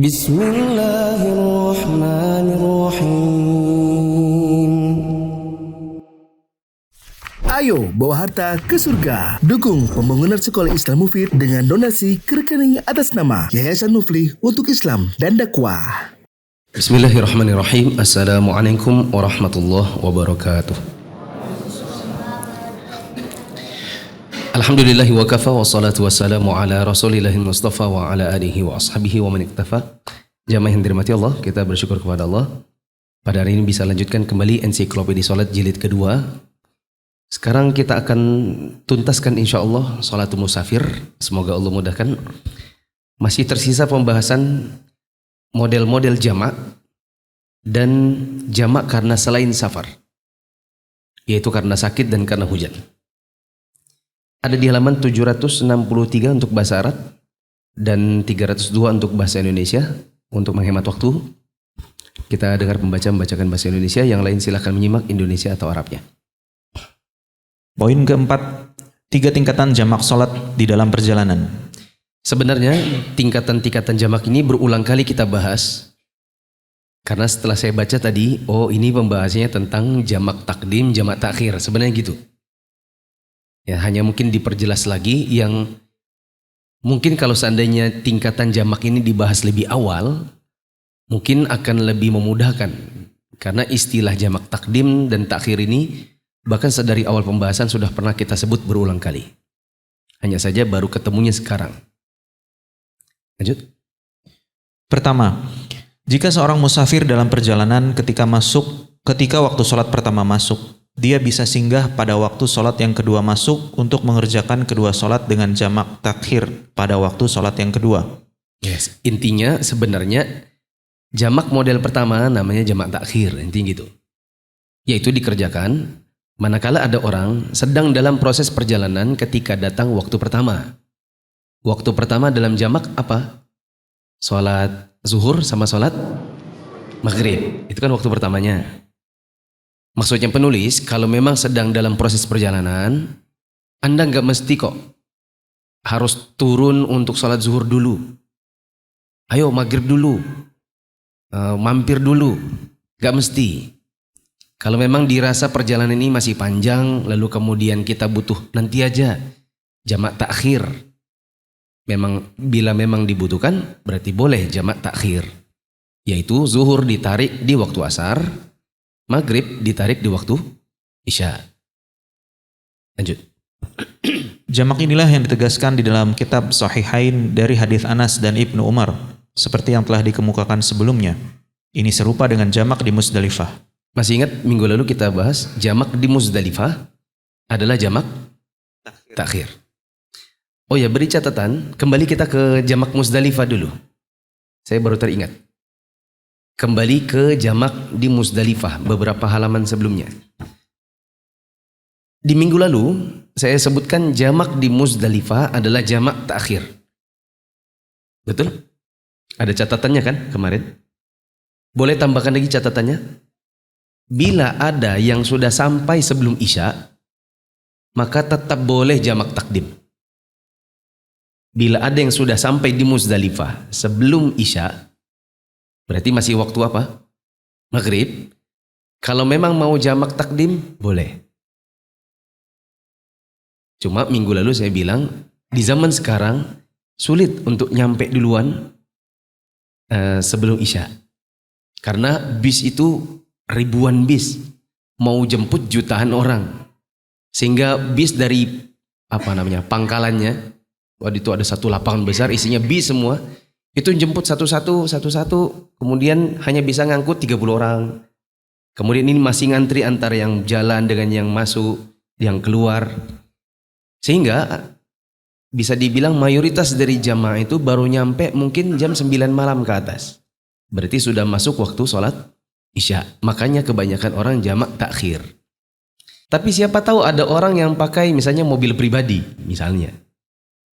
Bismillahirrahmanirrahim. Ayo bawa harta ke surga. Dukung pembangunan sekolah Islam Mufid dengan donasi ke rekening atas nama Yayasan Muflih untuk Islam dan Dakwah. Bismillahirrahmanirrahim. Assalamualaikum warahmatullahi wabarakatuh. Alhamdulillahi wa kafa wa salatu wassalamu ala rasulillahi mustafa wa ala alihi wa ashabihi wa man iktafa. Jamaah yang dirahmati Allah, kita bersyukur kepada Allah. Pada hari ini bisa lanjutkan kembali ensiklopedia salat jilid kedua. Sekarang kita akan tuntaskan insyaAllah salatul musafir. Semoga Allah mudahkan. Masih tersisa pembahasan model-model jamak dan jamak karena selain safar, yaitu karena sakit dan karena hujan. Ada di halaman 763 untuk bahasa Arab dan 302 untuk bahasa Indonesia. Untuk menghemat waktu, kita dengar pembaca membacakan bahasa Indonesia, yang lain silahkan menyimak Indonesia atau Arabnya. Poin keempat, 3 tingkatan jamak sholat di dalam perjalanan. Sebenarnya tingkatan-tingkatan jamak ini berulang kali kita bahas. Karena setelah saya baca tadi, oh ini pembahasannya tentang jamak takdim, jamak takhir. Sebenarnya gitu. Ya, hanya mungkin diperjelas lagi yang mungkin kalau seandainya tingkatan jamak ini dibahas lebih awal, mungkin akan lebih memudahkan. Karena istilah jamak takdim dan takhir ini bahkan sedari awal pembahasan sudah pernah kita sebut berulang kali. Hanya saja baru ketemunya sekarang. Lanjut. Pertama, jika seorang musafir dalam perjalanan ketika waktu sholat pertama masuk, dia bisa singgah pada waktu sholat yang kedua masuk untuk mengerjakan kedua sholat dengan jamak takhir pada waktu sholat yang kedua. Yes, intinya sebenarnya jamak model pertama namanya jamak takhir, intinya gitu. Yaitu dikerjakan manakala ada orang sedang dalam proses perjalanan ketika datang waktu pertama. Waktu pertama dalam jamak apa? Sholat zuhur sama sholat maghrib. Itu kan waktu pertamanya. Maksudnya penulis, kalau memang sedang dalam proses perjalanan, Anda nggak mesti kok harus turun untuk sholat zuhur dulu. Ayo maghrib dulu, mampir dulu. Nggak mesti. Kalau memang dirasa perjalanan ini masih panjang, lalu kemudian kita butuh nanti aja jamak takhir. Bila memang dibutuhkan, berarti boleh jamak takhir. Yaitu zuhur ditarik di waktu asar, maghrib ditarik di waktu isya. Lanjut. Jamak inilah yang ditegaskan di dalam kitab Sahihain dari hadis Anas dan Ibnu Umar, seperti yang telah dikemukakan sebelumnya. Ini serupa dengan jamak di Muzdalifah. Masih ingat minggu lalu kita bahas jamak di Muzdalifah adalah jamak takhir. Oh ya, beri catatan, kembali kita ke jamak Muzdalifah dulu. Saya baru teringat. Kembali ke jamak di Muzdalifah beberapa halaman sebelumnya. Di minggu lalu saya sebutkan jamak di Muzdalifah adalah jamak takhir. Betul? Ada catatannya kan kemarin? Boleh tambahkan lagi catatannya? Bila ada yang sudah sampai sebelum isya, maka tetap boleh jamak takdim. Bila ada yang sudah sampai di Muzdalifah sebelum isya, berarti masih waktu apa? Maghrib. Kalau memang mau jamak takdim, boleh. Cuma minggu lalu saya bilang, di zaman sekarang sulit untuk nyampe duluan sebelum isya. Karena bis itu ribuan bis. Mau jemput jutaan orang. Sehingga bis dari pangkalannya, waktu itu ada satu lapangan besar isinya bis semua. Itu jemput satu-satu, kemudian hanya bisa ngangkut 30 orang. Kemudian ini masih ngantri antara yang jalan dengan yang masuk, yang keluar. Sehingga bisa dibilang mayoritas dari jamaah itu baru nyampe mungkin jam 9 malam ke atas. Berarti sudah masuk waktu sholat isya. Makanya kebanyakan orang jamak takhir. Tapi siapa tahu ada orang yang pakai misalnya mobil pribadi, misalnya.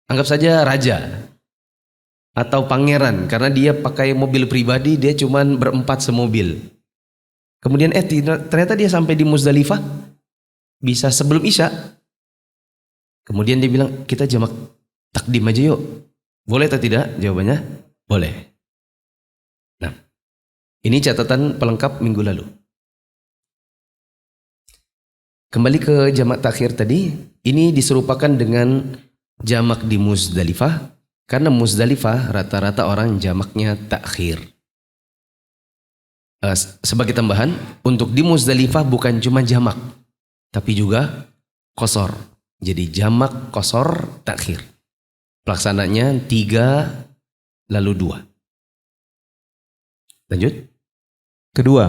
Anggap saja raja atau pangeran, karena dia pakai mobil pribadi, dia cuman berempat semobil. Kemudian ternyata dia sampai di Muzdalifah bisa sebelum isya. Kemudian dia bilang, kita jamak takdim aja yuk. Boleh atau tidak? Jawabannya boleh. Ini catatan pelengkap minggu lalu. Kembali ke jamak takhir tadi, ini diserupakan dengan jamak di Muzdalifah, karena Muzdalifah rata-rata orang jamaknya takhir. Sebagai tambahan, untuk di Muzdalifah bukan cuma jamak, tapi juga qasar. Jadi jamak qasar takhir. Pelaksananya 3 lalu 2. Lanjut. Kedua,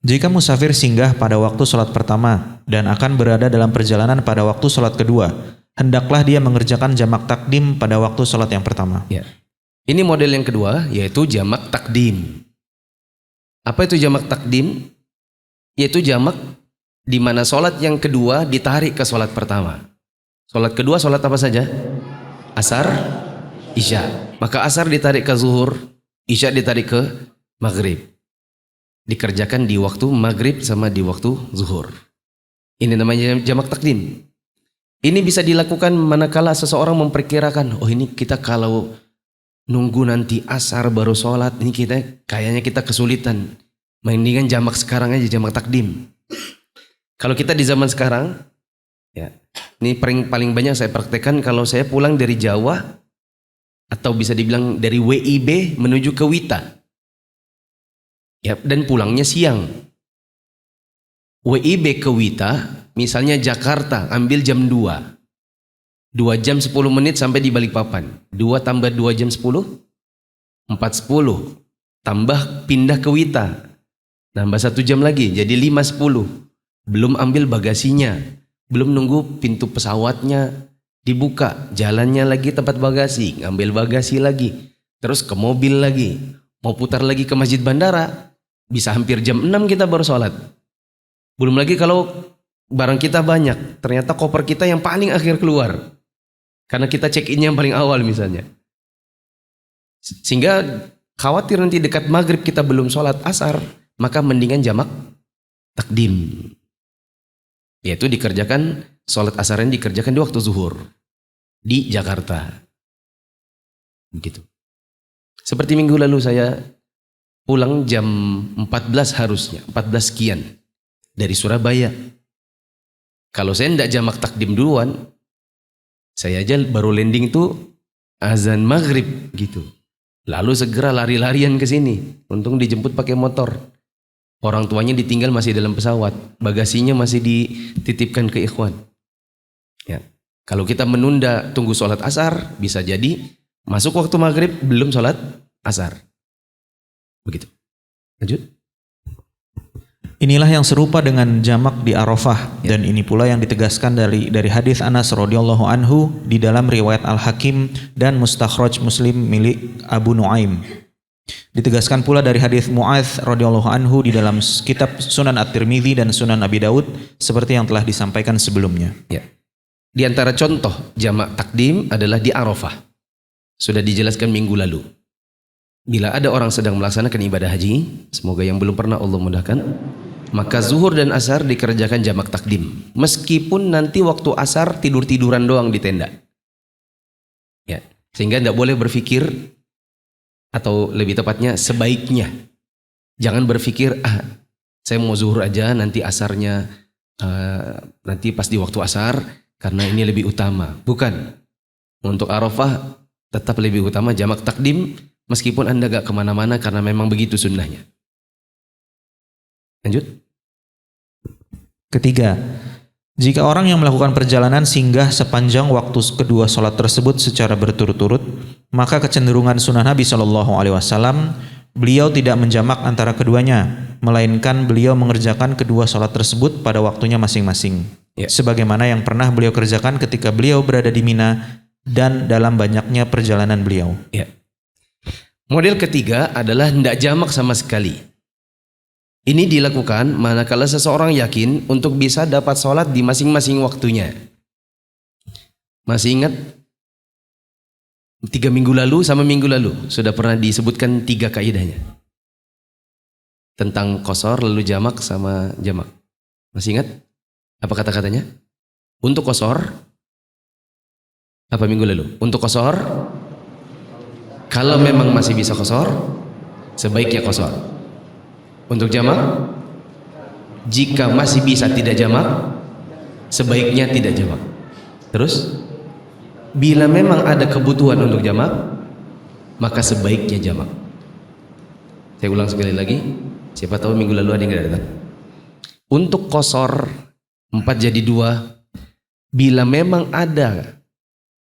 jika musafir singgah pada waktu sholat pertama dan akan berada dalam perjalanan pada waktu sholat kedua, hendaklah dia mengerjakan jamak takdim pada waktu sholat yang pertama. Ya. Ini model yang kedua, yaitu jamak takdim. Apa itu jamak takdim? Yaitu jamak di mana sholat yang kedua ditarik ke sholat pertama. Sholat kedua sholat apa saja? Asar, isya. Maka asar ditarik ke zuhur, isya ditarik ke maghrib. Dikerjakan di waktu maghrib sama di waktu zuhur. Ini namanya jamak takdim. Ini bisa dilakukan manakala seseorang memperkirakan, oh ini kita kalau nunggu nanti asar baru sholat, ini kayaknya kita kesulitan. Mendingan jamak sekarang aja, jamak takdim. Kalau kita di zaman sekarang, ya, ini paling banyak saya praktekkan kalau saya pulang dari Jawa, atau bisa dibilang dari WIB menuju ke Wita. Ya, dan pulangnya siang. WIB ke Wita, misalnya Jakarta, ambil jam 2. 2 jam 10 menit sampai di Balikpapan. 2 tambah 2 jam 10, 4:10. Tambah pindah ke Wita. Nambah 1 jam lagi, jadi 5:10. Belum ambil bagasinya. Belum nunggu pintu pesawatnya dibuka. Jalannya lagi tempat bagasi, ngambil bagasi lagi. Terus ke mobil lagi. Mau putar lagi ke masjid bandara, bisa hampir jam 6 kita baru sholat. Belum lagi kalau barang kita banyak, ternyata koper kita yang paling akhir keluar. Karena kita check-in yang paling awal misalnya. Sehingga khawatir nanti dekat maghrib kita belum sholat asar, maka mendingan jamak takdim. Yaitu dikerjakan, sholat asarnya dikerjakan di waktu zuhur. Di Jakarta. Begitu. Seperti minggu lalu saya pulang jam 14 harusnya, 14 sekian dari Surabaya. Kalau saya tidak jamak takdim duluan, saya aja baru landing itu azan maghrib gitu. Lalu segera lari-larian ke sini. Untung dijemput pakai motor. Orang tuanya ditinggal masih dalam pesawat, bagasinya masih dititipkan ke ikhwan. Ya. Kalau kita menunda tunggu sholat asar, bisa jadi masuk waktu maghrib belum sholat asar. Begitu. Lanjut. Inilah yang serupa dengan jamak di Arafah, dan ini pula yang ditegaskan dari hadis Anas radhiyallahu anhu di dalam riwayat Al-Hakim dan Mustakhraj Muslim milik Abu Nuaim. Ditegaskan pula dari hadis Mu'adz radhiyallahu anhu di dalam kitab Sunan At-Tirmidzi dan Sunan Abi Daud seperti yang telah disampaikan sebelumnya. Ya. Di antara contoh jamak takdim adalah di Arafah. Sudah dijelaskan minggu lalu. Bila ada orang sedang melaksanakan ibadah haji, semoga yang belum pernah Allah mudahkan, maka zuhur dan asar dikerjakan jamak takdim. Meskipun nanti waktu asar tidur-tiduran doang di tenda. Ya, sehingga tidak boleh berpikir, atau lebih tepatnya sebaiknya jangan berpikir, saya mau zuhur aja nanti asarnya nanti pas di waktu asar karena ini lebih utama. Bukan. Untuk Arafah tetap lebih utama jamak takdim meskipun Anda gak kemana-mana karena memang begitu sunnahnya. Lanjut. Ketiga, jika orang yang melakukan perjalanan singgah sepanjang waktu kedua sholat tersebut secara berturut-turut, maka kecenderungan sunnah Nabi SAW, beliau tidak menjamak antara keduanya, melainkan beliau mengerjakan kedua sholat tersebut pada waktunya masing-masing. Ya. Sebagaimana yang pernah beliau kerjakan ketika beliau berada di Mina dan dalam banyaknya perjalanan beliau. Ya. Model ketiga adalah tidak jamak sama sekali. Ini dilakukan manakala seseorang yakin untuk bisa dapat sholat di masing-masing waktunya. Masih ingat 3 minggu lalu sama minggu lalu sudah pernah disebutkan 3 kaidahnya tentang qasar lalu jamak sama jamak. Masih ingat apa kata-katanya? Untuk qasar apa minggu lalu? Untuk qasar, kalau memang masih bisa qasar, sebaiknya qasar. Untuk jamak, jika masih bisa tidak jamak, sebaiknya tidak jamak. Terus, bila memang ada kebutuhan untuk jamak, maka sebaiknya jamak. Saya ulang sekali lagi, siapa tahu minggu lalu ada yang tidak datang. Untuk qashar 4 jadi 2, bila memang ada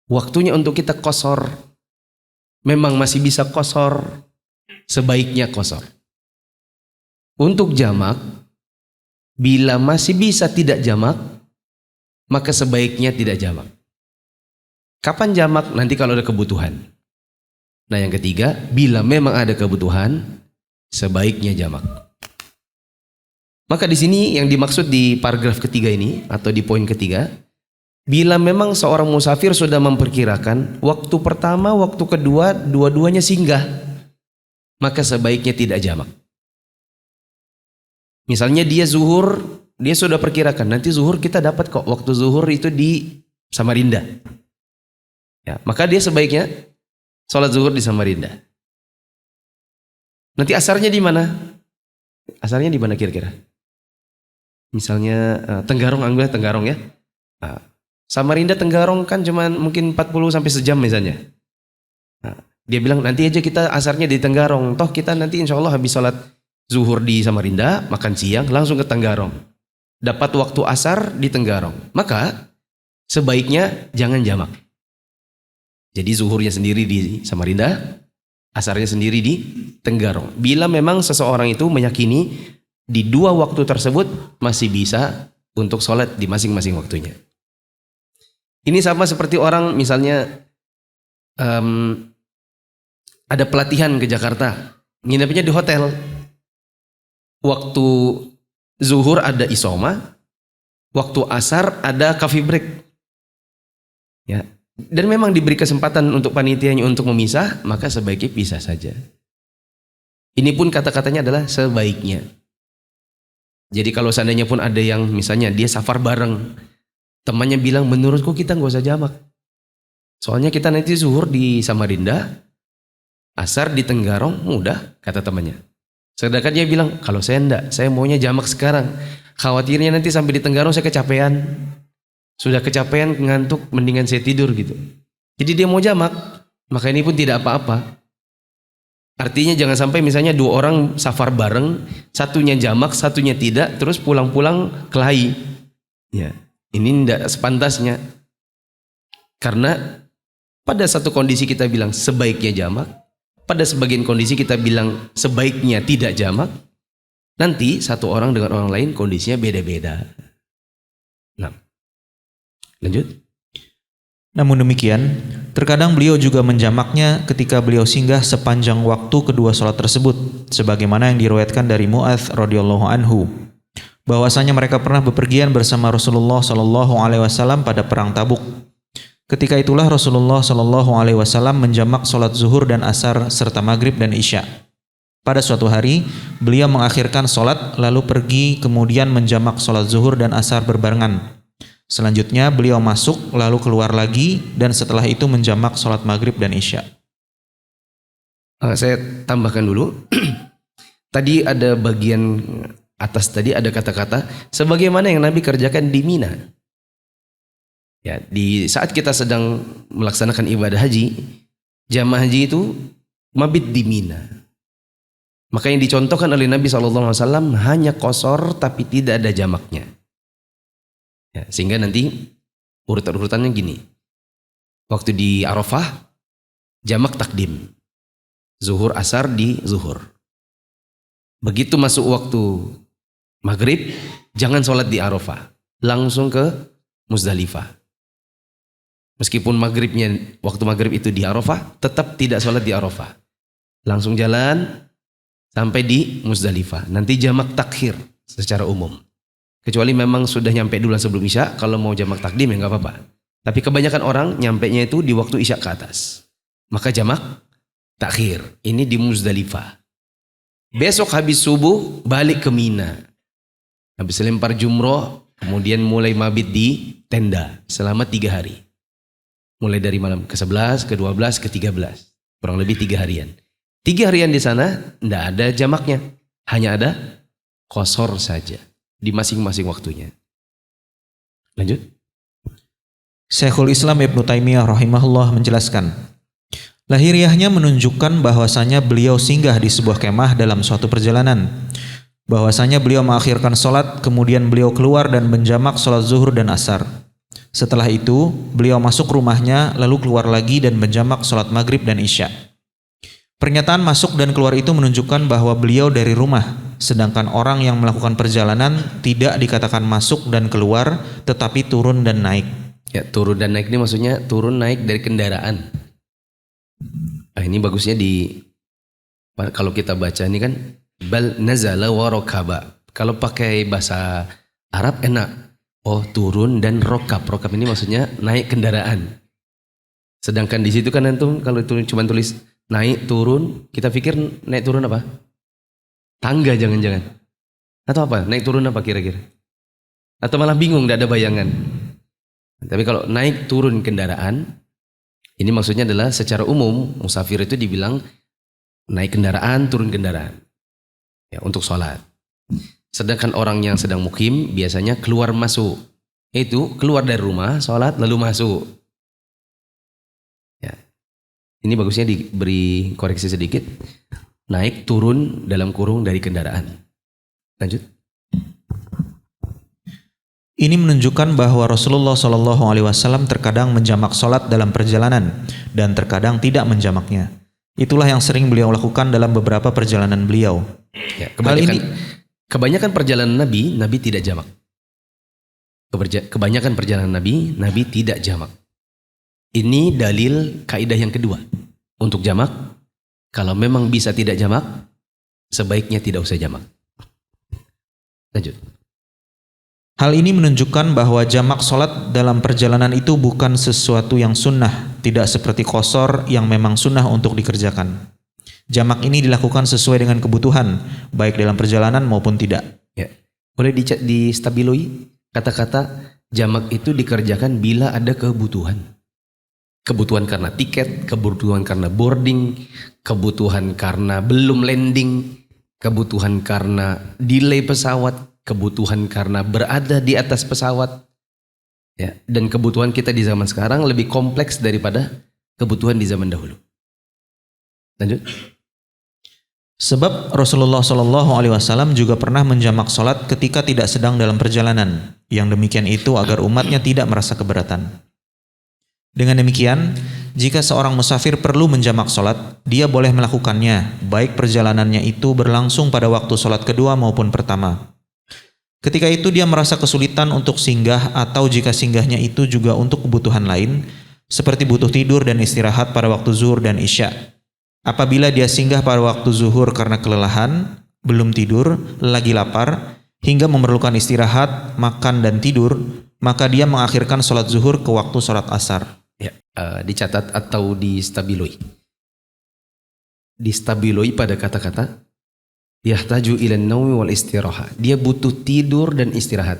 waktunya untuk kita qashar, memang masih bisa qashar, sebaiknya qashar. Untuk jamak, bila masih bisa tidak jamak, maka sebaiknya tidak jamak. Kapan jamak? Nanti kalau ada kebutuhan. Nah yang ketiga, bila memang ada kebutuhan, sebaiknya jamak. Maka di sini yang dimaksud di paragraf ketiga ini atau di poin ketiga, bila memang seorang musafir sudah memperkirakan waktu pertama, waktu kedua, dua-duanya singgah, maka sebaiknya tidak jamak. Misalnya dia zuhur, dia sudah perkirakan nanti zuhur kita dapat kok waktu zuhur itu di Samarinda. Ya, maka dia sebaiknya sholat zuhur di Samarinda. Nanti asarnya di mana? Asarnya di mana kira-kira? Misalnya Tenggarong, anggaplah Tenggarong ya. Nah, Samarinda Tenggarong kan cuma mungkin 40 sampai sejam misalnya. Nah, dia bilang nanti aja kita asarnya di Tenggarong. Toh kita nanti insya Allah habis sholat zuhur di Samarinda, makan siang, langsung ke Tenggarong. Dapat waktu asar di Tenggarong. Maka sebaiknya jangan jamak. Jadi zuhurnya sendiri di Samarinda, asarnya sendiri di Tenggarong. Bila memang seseorang itu meyakini di dua waktu tersebut masih bisa untuk sholat di masing-masing waktunya. Ini sama seperti orang misalnya ada pelatihan ke Jakarta, nginepnya di hotel. Waktu zuhur ada isoma, waktu asar ada coffee break. Ya. Dan memang diberi kesempatan untuk panitianya untuk memisah, maka sebaiknya pisah saja. Ini pun kata-katanya adalah sebaiknya. Jadi kalau seandainya pun ada yang misalnya dia safar bareng, temannya bilang menurutku kita nggak usah jamak. Soalnya kita nanti zuhur di Samarinda, asar di Tenggarong, mudah, kata temannya. Sedangkan dia bilang, kalau saya enggak, saya maunya jamak sekarang. Khawatirnya nanti sampai di Tenggarong saya kecapean. Sudah kecapean, ngantuk, mendingan saya tidur gitu. Jadi dia mau jamak, maka ini pun tidak apa-apa. Artinya jangan sampai misalnya dua orang safar bareng, satunya jamak, satunya tidak, terus pulang-pulang kelahi. Ya, ini tidak sepantasnya. Karena pada satu kondisi kita bilang sebaiknya jamak, pada sebagian kondisi kita bilang sebaiknya tidak jamak, nanti satu orang dengan orang lain kondisinya beda-beda. Nah, lanjut. Namun demikian, terkadang beliau juga menjamaknya ketika beliau singgah sepanjang waktu kedua sholat tersebut, sebagaimana yang diriwayatkan dari Mu'adz radhiyallahu anhu, bahwasanya mereka pernah bepergian bersama Rasulullah Shallallahu Alaihi Wasallam pada perang Tabuk. Ketika itulah Rasulullah Shallallahu Alaihi Wasallam menjamak sholat zuhur dan asar serta maghrib dan isya. Pada suatu hari, beliau mengakhirkan sholat lalu pergi kemudian menjamak sholat zuhur dan asar berbarengan. Selanjutnya beliau masuk lalu keluar lagi dan setelah itu menjamak sholat maghrib dan isya. Saya tambahkan dulu. Tadi ada bagian atas tadi ada kata-kata sebagaimana yang Nabi kerjakan di Mina. Ya, di saat kita sedang melaksanakan ibadah haji, jamaah haji itu mabit di Mina. Maka yang dicontohkan oleh Nabi SAW hanya qashar tapi tidak ada jamaknya. Ya, sehingga nanti urutan-urutannya gini. Waktu di Arafah, jamak takdim. Zuhur asar di zuhur. Begitu masuk waktu maghrib, jangan sholat di Arafah. Langsung ke Muzdalifah. Meskipun waktu maghrib itu di Arafah, tetap tidak sholat di Arafah. Langsung jalan sampai di Muzdalifah. Nanti jamak takhir secara umum. Kecuali memang sudah nyampe dulu sebelum isya, kalau mau jamak takdim ya nggak apa-apa. Tapi kebanyakan orang nyampenya itu di waktu isya ke atas. Maka jamak takhir. Ini di Muzdalifah. Besok habis subuh balik ke Mina. Habis lempar jumroh, kemudian mulai mabit di tenda selama 3 hari. Mulai dari malam ke-11, ke-12, ke-13. Kurang lebih 3 harian. 3 harian di sana tidak ada jamaknya. Hanya ada qasar saja di masing-masing waktunya. Lanjut. Syekhul Islam Ibnu Taimiyah rahimahullah menjelaskan, lahiriahnya menunjukkan bahwasanya beliau singgah di sebuah kemah dalam suatu perjalanan. Bahwasanya beliau mengakhirkan sholat, kemudian beliau keluar dan menjamak sholat zuhur dan asar. Setelah itu, beliau masuk rumahnya, lalu keluar lagi dan menjamak sholat maghrib dan isya. Pernyataan masuk dan keluar itu menunjukkan bahwa beliau dari rumah, sedangkan orang yang melakukan perjalanan tidak dikatakan masuk dan keluar, tetapi turun dan naik. Ya, turun dan naik ini maksudnya turun naik dari kendaraan. Nah, ini bagusnya kalau kita baca ini kan bal nazala wa rokaba. Kalau pakai bahasa Arab enak. Oh, turun dan rokab. Rokab ini maksudnya naik kendaraan. Sedangkan di situ kan antum kalau itu cuma tulis naik turun, kita pikir naik turun apa? Tangga jangan-jangan. Atau apa? Naik turun apa kira-kira? Atau malah bingung, tidak ada bayangan. Tapi kalau naik turun kendaraan, ini maksudnya adalah secara umum musafir itu dibilang naik kendaraan, turun kendaraan. Ya, untuk sholat. Sedangkan orang yang sedang mukim biasanya keluar masuk. Itu keluar dari rumah, sholat lalu masuk. Ya. Ini bagusnya diberi koreksi sedikit. Naik turun dalam kurung dari kendaraan. Lanjut. Ini menunjukkan bahwa Rasulullah SAW terkadang menjamak sholat dalam perjalanan dan terkadang tidak menjamaknya. Itulah yang sering beliau lakukan dalam beberapa perjalanan beliau. Ya, kebanyakan perjalanan Nabi tidak jamak. Kebanyakan perjalanan Nabi tidak jamak. Ini dalil kaidah yang kedua. Untuk jamak, kalau memang bisa tidak jamak, sebaiknya tidak usah jamak. Lanjut. Hal ini menunjukkan bahwa jamak sholat dalam perjalanan itu bukan sesuatu yang sunnah, tidak seperti qasar yang memang sunnah untuk dikerjakan. Jamak ini dilakukan sesuai dengan kebutuhan, baik dalam perjalanan maupun tidak. Ya. Boleh distabiloi kata-kata jamak itu dikerjakan bila ada kebutuhan. Kebutuhan karena tiket, kebutuhan karena boarding, kebutuhan karena belum landing, kebutuhan karena delay pesawat, kebutuhan karena berada di atas pesawat, ya, dan kebutuhan kita di zaman sekarang lebih kompleks daripada kebutuhan di zaman dahulu. Lanjut. Sebab Rasulullah SAW juga pernah menjamak sholat ketika tidak sedang dalam perjalanan. Yang demikian itu agar umatnya tidak merasa keberatan. Dengan demikian, jika seorang musafir perlu menjamak sholat, dia boleh melakukannya, baik perjalanannya itu berlangsung pada waktu sholat kedua maupun pertama. Ketika itu dia merasa kesulitan untuk singgah atau jika singgahnya itu juga untuk kebutuhan lain, seperti butuh tidur dan istirahat pada waktu zuhur dan isya. Apabila dia singgah pada waktu zuhur karena kelelahan, belum tidur, lagi lapar, hingga memerlukan istirahat, makan dan tidur, maka dia mengakhirkan sholat zuhur ke waktu sholat asar. Ya, dicatat atau distabiloi. Distabiloi pada kata-kata yahtaju ilan naumi wal istiraha. Dia butuh tidur dan istirahat.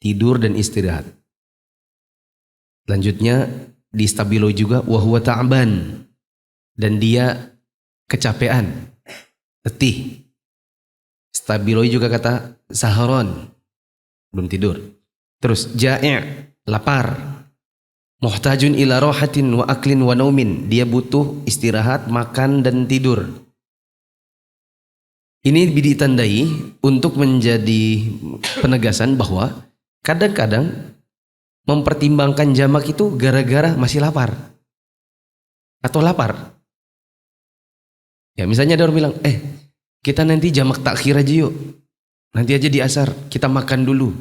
Tidur dan istirahat. Lanjutnya distabiloi juga wa huwa ta'ban. Dan dia kecapean, letih. Stabiloi juga kata saharon, belum tidur. Terus ja'i', lapar. Muhtajun ila rohatin wa aklin wa naumin. Dia butuh istirahat, makan dan tidur. Ini ditandai untuk menjadi penegasan bahwa kadang-kadang mempertimbangkan jamak itu gara-gara masih lapar atau lapar. Ya, misalnya ada orang bilang, kita nanti jamak takhir aja yuk. Nanti aja di asar, kita makan dulu.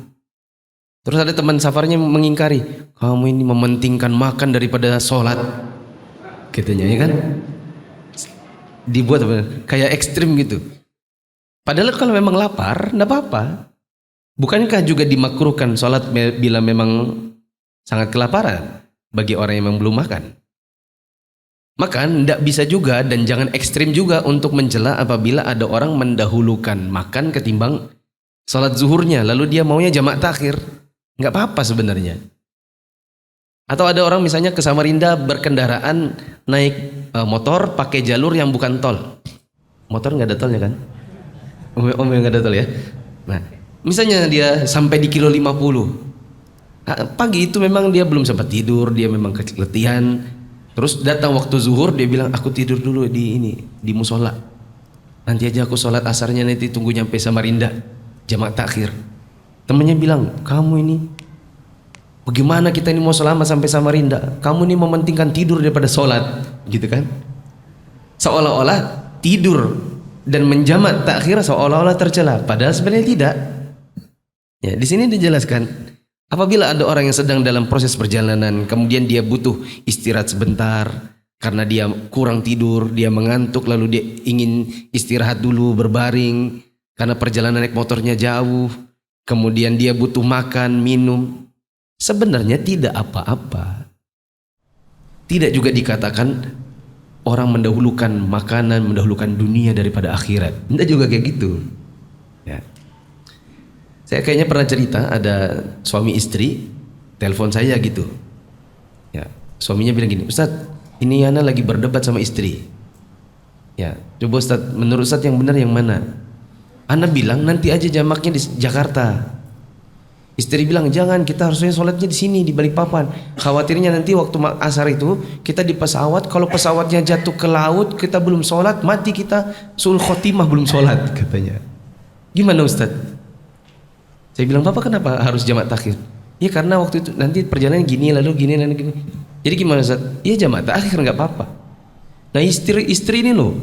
Terus ada teman safarnya mengingkari, kamu ini mementingkan makan daripada sholat. Katanya, ya kan? Dibuat apa? Kayak ekstrim gitu. Padahal kalau memang lapar, enggak apa-apa. Bukankah juga dimakruhkan sholat bila memang sangat kelaparan bagi orang yang memang belum makan? Maka enggak bisa juga dan jangan ekstrim juga untuk mencela apabila ada orang mendahulukan makan ketimbang sholat zuhurnya, lalu dia maunya jamak takhir. Enggak apa-apa sebenarnya. Atau ada orang misalnya ke Samarinda berkendaraan naik motor pakai jalur yang bukan tol. Motor enggak ada tolnya kan? Om yang ada tahu ya. Nah, misalnya dia sampai di kilo 50. Pagi itu memang dia belum sempat tidur, dia memang keletihan. Terus datang waktu zuhur dia bilang aku tidur dulu di musola. Nanti aja aku sholat asarnya nanti tunggu nyampe Samarinda jamaah takhir. Temennya bilang kamu ini bagaimana kita ini mau selama sampai Samarinda? Kamu ini mementingkan tidur daripada sholat, gitu kan? Seolah-olah tidur dan menjamak takhir seolah-olah tercela, padahal sebenarnya tidak. Ya, di sini dijelaskan apabila ada orang yang sedang dalam proses perjalanan, kemudian dia butuh istirahat sebentar karena dia kurang tidur, dia mengantuk, lalu dia ingin istirahat dulu berbaring karena perjalanan naik motornya jauh, kemudian dia butuh makan, minum. Sebenarnya tidak apa-apa. Tidak juga dikatakan orang mendahulukan makanan, mendahulukan dunia daripada akhirat. Tidak juga kayak gitu. Ya. Saya kayaknya pernah cerita ada suami istri telepon saya gitu. Ya, suaminya bilang gini, Ustaz, ini Yana lagi berdebat sama istri. Ya, coba Ustaz, menurut Ustaz yang benar yang mana? Ana bilang nanti aja jamaknya di Jakarta. Istri bilang jangan, kita harusnya sholatnya di sini di Balikpapan. Khawatirnya nanti waktu asar itu kita di pesawat, kalau pesawatnya jatuh ke laut kita belum sholat, mati kita sul khotimah belum sholat katanya. Gimana Ustaz? Saya bilang Bapak kenapa harus jamak takhir? Ya karena waktu itu nanti perjalanan gini lalu gini. Jadi gimana Ustaz? Iya jamak takhir nggak apa-apa. Nah istri ini loh,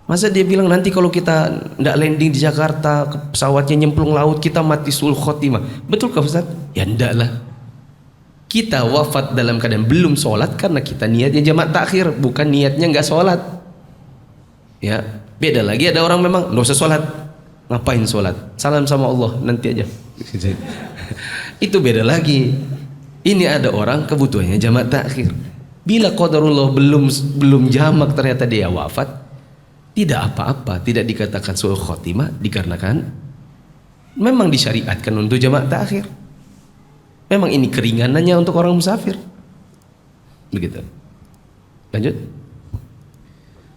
masa dia bilang nanti kalau kita ndak landing di Jakarta, pesawatnya nyemplung laut, kita mati sul khotimah. Betul kah Ustaz? Ya ndak lah. Kita wafat dalam keadaan belum sholat karena kita niatnya jamak takhir, bukan niatnya nggak sholat. Ya beda lagi, ada orang memang nggak usah sholat. Ngapain sholat? Salam sama Allah nanti aja. Itu beda lagi. Ini ada orang kebutuhannya jamak takhir. Bila qadarullah belum jamak ternyata dia wafat, tidak apa-apa, tidak dikatakan suul khotimah dikarenakan memang disyariatkan untuk jamak takhir. Memang ini keringanannya untuk orang musafir. Begitu. Lanjut.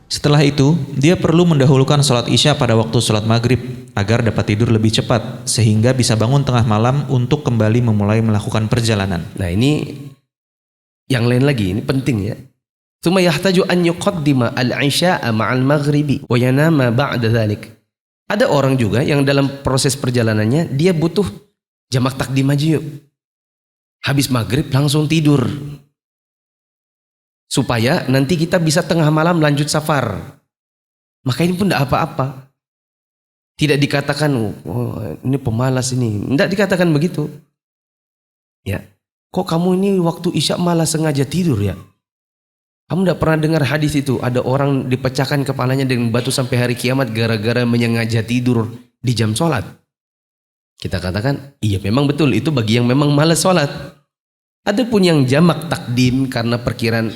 Setelah itu, dia perlu mendahulukan sholat isya pada waktu sholat maghrib agar dapat tidur lebih cepat sehingga bisa bangun tengah malam untuk kembali memulai melakukan perjalanan. Nah ini yang lain lagi, ini penting ya. Tsumma yahtaju an yuqaddima al-isya'a ma'al maghribi wa yanama ba'da dzalik. Ada orang juga yang dalam proses perjalanannya dia butuh jamak takdim aja yuk. Habis maghrib langsung tidur. Supaya nanti kita bisa tengah malam lanjut safar. Maka ini pun tidak apa-apa. Tidak dikatakan oh, ini pemalas ini. Tidak dikatakan begitu. Ya, kok kamu ini waktu isya malah sengaja tidur ya? Kamu tidak pernah dengar hadis itu? Ada orang dipecahkan kepalanya dengan batu sampai hari kiamat gara-gara menyengaja tidur di jam sholat. Kita katakan, iya memang betul itu bagi yang memang malas sholat. Adapun yang jamak takdim karena perkiraan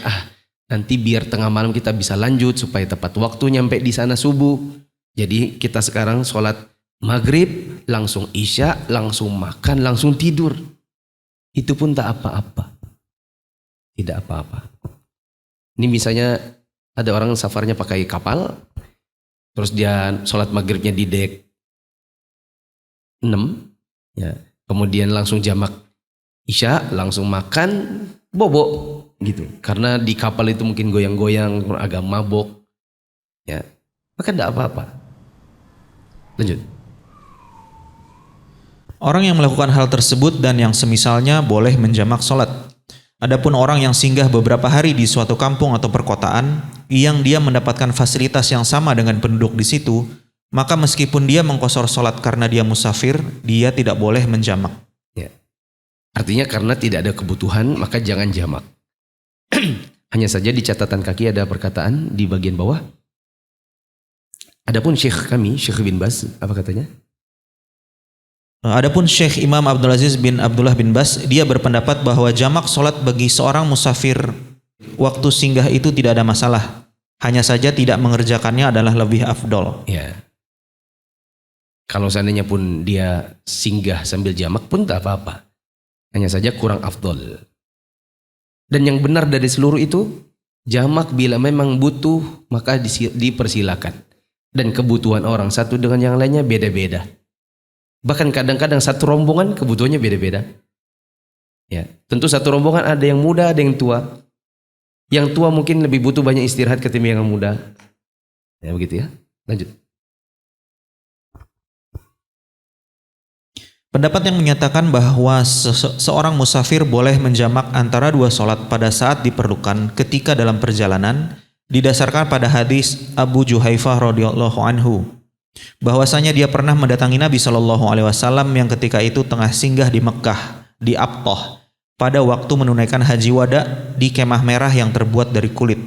nanti biar tengah malam kita bisa lanjut supaya tepat waktu nyampe di sana subuh. Jadi kita sekarang sholat maghrib langsung isya, langsung makan, langsung tidur. Itu pun tak apa-apa. Tidak apa-apa. Ini misalnya ada orang safarnya pakai kapal, terus dia sholat maghribnya di dek 6, ya. Kemudian langsung jamak isya, langsung makan, bobo gitu. Karena di kapal itu mungkin goyang-goyang, agak mabok, ya. Maka tidak apa-apa. Lanjut. Orang yang melakukan hal tersebut dan yang semisalnya boleh menjamak sholat. Adapun orang yang singgah beberapa hari di suatu kampung atau perkotaan yang dia mendapatkan fasilitas yang sama dengan penduduk di situ, maka meskipun dia mengqashar sholat karena dia musafir, dia tidak boleh menjamak. Ya. Artinya karena tidak ada kebutuhan maka jangan jamak. Hanya saja di catatan kaki ada perkataan di bagian bawah. Adapun Syekh kami, Syekh bin Baz, apa katanya? Adapun Syekh Imam Abdul Aziz bin Abdullah bin Baz, dia berpendapat bahwa jamak sholat bagi seorang musafir waktu singgah itu tidak ada masalah. Hanya saja tidak mengerjakannya adalah lebih afdol. Ya. Kalau seandainya pun dia singgah sambil jamak pun tak apa-apa. Hanya saja kurang afdol. Dan yang benar dari seluruh itu, jamak bila memang butuh maka dipersilakan. Dan kebutuhan orang satu dengan yang lainnya beda-beda. Bahkan kadang-kadang satu rombongan kebutuhannya beda-beda. Ya, tentu satu rombongan ada yang muda, ada yang tua. Yang tua mungkin lebih butuh banyak istirahat ketimbang yang muda. Ya begitu ya. Lanjut. Pendapat yang menyatakan bahwa seorang musafir boleh menjamak antara dua sholat pada saat diperlukan ketika dalam perjalanan didasarkan pada hadis Abu Juhaifah radhiyallahu anhu, bahwasanya dia pernah mendatangi Nabi Shallallahu alaihi wasallam yang ketika itu tengah singgah di Mekkah di Abtah pada waktu menunaikan haji wada di kemah merah yang terbuat dari kulit.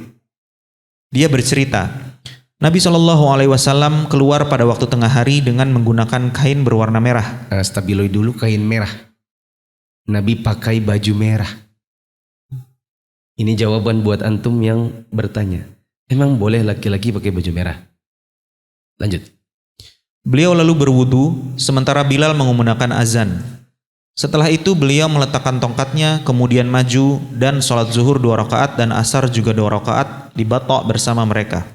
Dia bercerita, Nabi Shallallahu alaihi wasallam keluar pada waktu tengah hari dengan menggunakan kain berwarna merah. Stabiloi dulu, kain merah. Nabi pakai baju merah. Ini jawaban buat antum yang bertanya. Emang boleh laki-laki pakai baju merah? Lanjut. Beliau lalu berwudu sementara Bilal mengumandangkan azan. Setelah itu beliau meletakkan tongkatnya, kemudian maju dan sholat zuhur 2 rakaat dan asar juga 2 rakaat di Batok bersama mereka.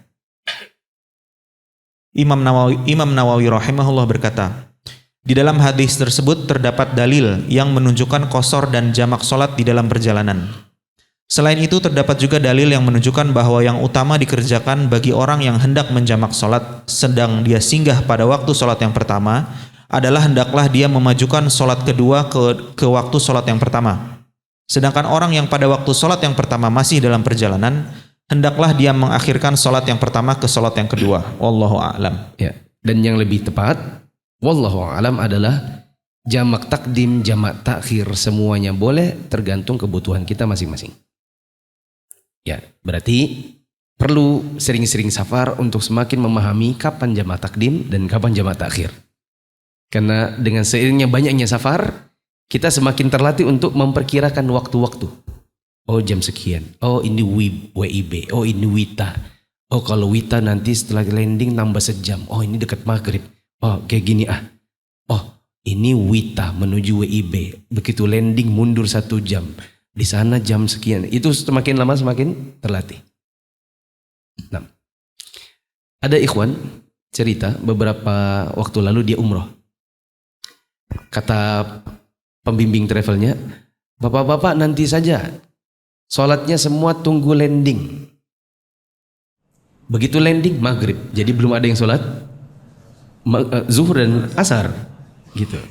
Imam Nawawi rahimahullah berkata, di dalam hadis tersebut terdapat dalil yang menunjukkan qashar dan jamak sholat di dalam perjalanan. Selain itu terdapat juga dalil yang menunjukkan bahwa yang utama dikerjakan bagi orang yang hendak menjamak sholat sedang dia singgah pada waktu sholat yang pertama adalah hendaklah dia memajukan sholat kedua ke waktu sholat yang pertama. Sedangkan orang yang pada waktu sholat yang pertama masih dalam perjalanan, hendaklah dia mengakhirkan sholat yang pertama ke sholat yang kedua. Wallahu a'lam. Ya. Dan yang lebih tepat, wallahu a'lam adalah jamak takdim, jamak takhir semuanya boleh tergantung kebutuhan kita masing-masing. Ya, berarti perlu sering-sering safar untuk semakin memahami kapan jamak takdim dan kapan jamak takhir. Karena dengan seiringnya banyaknya safar, kita semakin terlatih untuk memperkirakan waktu-waktu. Oh jam sekian, oh ini WIB, oh ini WITA. Oh kalau WITA nanti setelah landing nambah sejam, oh ini dekat maghrib. Oh kayak gini oh ini WITA menuju WIB. Begitu landing mundur 1 jam. Di sana jam sekian. Itu semakin lama semakin terlatih. Nah, ada ikhwan cerita beberapa waktu lalu dia umroh. Kata pembimbing travelnya, bapak-bapak nanti saja sholatnya semua tunggu landing. Begitu landing maghrib, jadi belum ada yang sholat zuhur dan asar gitu.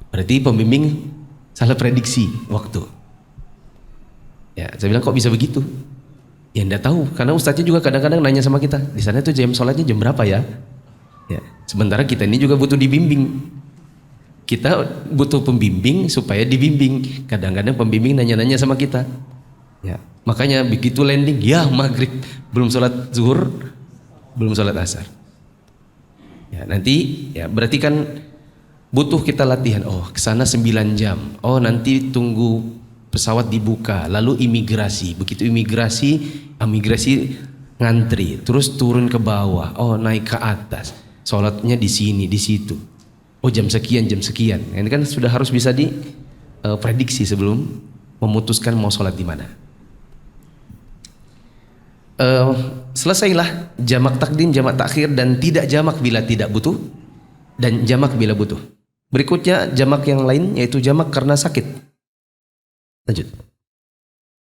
Berarti pembimbing salah prediksi waktu. Ya, saya bilang kok bisa begitu? Ya enggak tahu, karena ustadznya juga kadang-kadang nanya sama kita, di sana tuh jam sholatnya jam berapa ya? Ya, sementara kita ini juga butuh dibimbing. Kita butuh pembimbing supaya dibimbing. Kadang-kadang pembimbing nanya-nanya sama kita. Ya, makanya begitu landing, ya maghrib, belum sholat zuhur, belum sholat asar. Ya, nanti ya berarti kan butuh kita latihan. Oh kesana 9 jam. Oh nanti tunggu pesawat dibuka. Lalu imigrasi. Begitu imigrasi ngantri. Terus turun ke bawah. Oh naik ke atas. Sholatnya di sini, di situ. Oh jam sekian, jam sekian. Ini kan sudah harus bisa diprediksi sebelum memutuskan mau sholat di mana. Selesailah jamak takdim, jamak takhir dan tidak jamak bila tidak butuh dan jamak bila butuh. Berikutnya jamak yang lain yaitu jamak karena sakit. Lanjut.